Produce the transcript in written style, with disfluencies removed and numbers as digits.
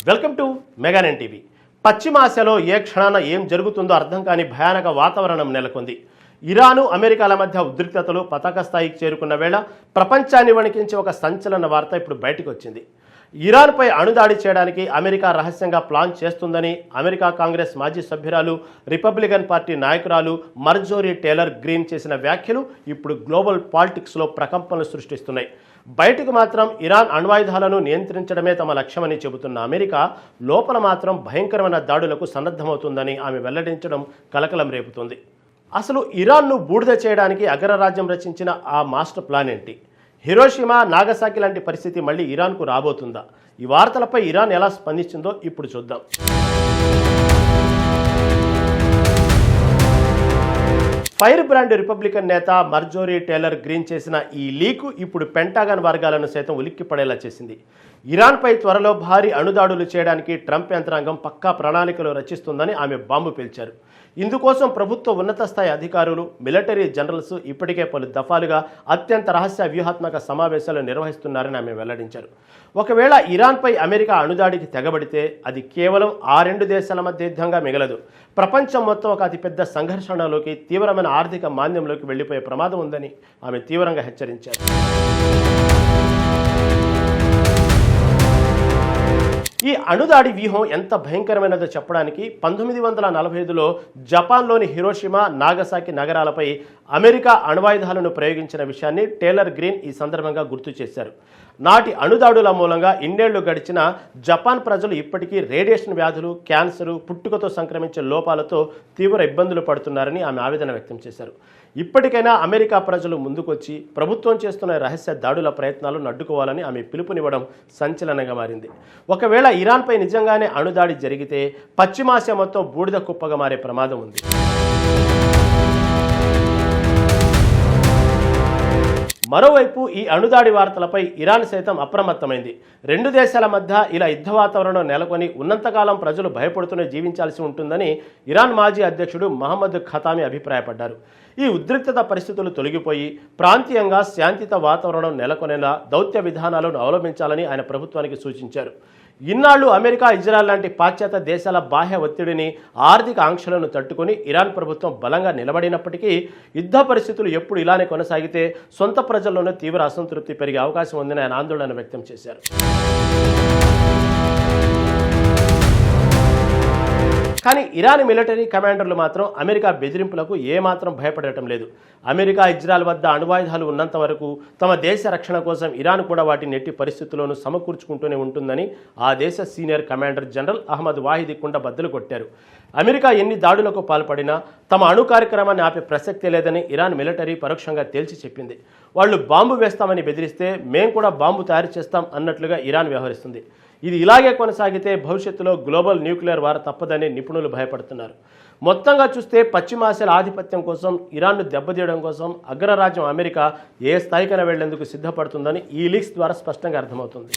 Welcome to మెగానెన్ TV. పశ్చిమాసియాలో ఏ క్షణాన ఏం జరుగుతుందో అర్థం కాని భయానక వాతావరణం నెలకొంది. ఇరాను అమెరికాల మధ్య ఉద్రిక్తతలు పతాక స్థాయికి చేరుకున్న వేళ ప్రపంచాన్ని వణికించే ఒక సంచలన వార్త ఇప్పుడు బయటకు వచ్చింది. ఇరాన్పై అణుదాడి చేయడానికి అమెరికా రహస్యంగా ప్లాన్ చేస్తుందని అమెరికా కాంగ్రెస్ మాజీ సభ్యురాలు, రిపబ్లికన్ పార్టీ నాయకురాలు మార్జోరీ టేలర్ గ్రీన్ చేసిన వ్యాఖ్యలు ఇప్పుడు గ్లోబల్ పాలిటిక్స్లో ప్రకంపనలు సృష్టిస్తున్నాయి. బయటకు మాత్రం ఇరాన్ అణ్వాయుధాలను నియంత్రించడమే తమ లక్ష్యమని చెబుతున్న అమెరికా లోపల మాత్రం భయంకరమైన దాడులకు సన్నద్ధమవుతుందని ఆమె వెల్లడించడం కలకలం రేపుతుంది. అసలు ఇరాన్ను బూడిద చేయడానికి అగ్రరాజ్యం రచించిన ఆ మాస్టర్ ప్లాన్ ఏంటి? హిరోషిమా, నాగసాకి లాంటి పరిస్థితి మళ్ళీ ఇరాన్కు రాబోతుందా? ఈ వార్తలపై ఇరాన్ ఎలా స్పందించిందో ఇప్పుడు చూద్దాం. ఫైర్ బ్రాండ్ రిపబ్లికన్ నేత మార్జోరీ టేలర్ గ్రీన్ చేసిన ఈ లీకు ఇప్పుడు పెంటాగన్ వర్గాలను సైతం ఉలిక్కిపడేలా చేసింది. ఇరాన్పై త్వరలో భారీ అణుదాడులు చేయడానికి ట్రంప్ యంత్రాంగం పక్కా ప్రణాళికలు రచిస్తుందని ఆమె బాంబు పేల్చారు. ఇందుకోసం ప్రభుత్వ ఉన్నత స్థాయి అధికారులు, మిలిటరీ జనరల్స్ ఇప్పటికే పలు దఫాలుగా అత్యంత రహస్య వ్యూహాత్మక సమావేశాలు నిర్వహిస్తున్నారని ఆమె వెల్లడించారు. ఒకవేళ ఇరాన్పై అమెరికా అణుదాడికి తెగబడితే అది కేవలం ఆ రెండు దేశాల మధ్య యుద్ధంగా మిగలదు. ప్రపంచం మొత్తం ఒక అతిపెద్ద సంఘర్షణలోకి, తీవ్రమైన ఆర్థిక మాంద్యంలోకి వెళ్లిపోయే ప్రమాదం ఉందని ఆమె తీవ్రంగా హెచ్చరించారు. ఈ అణుదాడి వ్యూహం ఎంత భయంకరమైనదో చెప్పడానికి 1945లో జపాన్లోని హిరోషిమా, నాగసాకి నగరాలపై అమెరికా అణ్వాయుధాలను ప్రయోగించిన విషయాన్ని టేలర్ గ్రీన్ ఈ సందర్భంగా గుర్తు చేశారు. నాటి అణుదాడుల మూలంగా ఇన్నేళ్లు గడిచిన జపాన్ ప్రజలు ఇప్పటికీ రేడియేషన్ వ్యాధులు, క్యాన్సరు, పుట్టుకతో సంక్రమించే లోపాలతో తీవ్ర ఇబ్బందులు పడుతున్నారని ఆమె ఆవేదన వ్యక్తం చేశారు. ఇప్పటికైనా అమెరికా ప్రజలు ముందుకొచ్చి ప్రభుత్వం చేస్తున్న రహస్య దాడుల ప్రయత్నాలను అడ్డుకోవాలని ఆమె పిలుపునివ్వడం సంచలనంగా మారింది. ఒకవేళ ఇరాన్పై నిజంగానే అణుదాడి జరిగితే పశ్చిమాసియా మొత్తం బూడిద కుప్పగా మారే ప్రమాదం ఉంది. మరోవైపు ఈ అణుదాడి వార్తలపై ఇరాన్ సైతం అప్రమత్తమైంది. రెండు దేశాల మధ్య ఇలా యుద్ధ వాతావరణం నెలకొని ఉన్నంతకాలం ప్రజలు భయపడుతూనే జీవించాల్సి ఉంటుందని ఇరాన్ మాజీ అధ్యక్షుడు మహమ్మద్ ఖతామీ అభిప్రాయపడ్డారు. ఈ ఉద్రిక్తత పరిస్థితులు తొలగిపోయి ప్రాంతీయంగా శాంతియుత వాతావరణం నెలకొనేలా దౌత్య విధానాలను అవలంబించాలని ఆయన ప్రభుత్వానికి సూచించారు. ఇన్నాళ్లు అమెరికా, ఇజ్రాయెల్ లాంటి పాశ్చాత్య దేశాల బాహ్య ఒత్తిడిని, ఆర్థిక ఆంక్షలను తట్టుకొని ఇరాన్ ప్రభుత్వం బలంగా నిలబడినప్పటికీ యుద్ధ పరిస్థితులు ఎప్పుడు ఇలానే కొనసాగితే సొంత ప్రజల్లోనే తీవ్ర అసంతృప్తి పెరిగే అవకాశం ఉందని ఆయన ఆందోళన వ్యక్తం చేశారు. కానీ ఇరాన్ మిలిటరీ కమాండర్లు మాత్రం అమెరికా బెదిరింపులకు ఏమాత్రం భయపడటం లేదు. అమెరికా, ఇజ్రాయెల్ వద్ద అణ్వాయుధాలు ఉన్నంత వరకు తమ దేశ రక్షణ కోసం ఇరాన్ కూడా వాటిని ఎట్టి పరిస్థితుల్లోనూ సమకూర్చుకుంటూనే ఉంటుందని ఆ దేశ సీనియర్ కమాండర్ జనరల్ అహ్మద్ వాహిదీ కుండ బద్దలు కొట్టారు. అమెరికా ఎన్ని దాడులకు పాల్పడినా తమ అణు కార్యక్రమాన్ని ఆపే ప్రసక్తే లేదని ఇరాన్ మిలిటరీ పరోక్షంగా తేల్చి చెప్పింది. వాళ్ళు బాంబు వేస్తామని బెదిరిస్తే మేం కూడా బాంబు తయారు చేస్తాం అన్నట్లుగా ఇరాన్ వ్యవహరిస్తుంది. ఇది ఇలాగే కొనసాగితే భవిష్యత్తులో గ్లోబల్ న్యూక్లియర్ వార్ తప్పదని నిపుణులు భయపడుతున్నారు. మొత్తంగా చూస్తే పశ్చిమాసియాల ఆధిపత్యం కోసం, ఇరాన్ను దెబ్బతీయడం కోసం అగ్రరాజ్యం అమెరికా ఏ స్థాయికైనా వెళ్లేందుకు సిద్ధపడుతుందని ఈ లీక్స్ ద్వారా స్పష్టంగా అర్థమవుతుంది.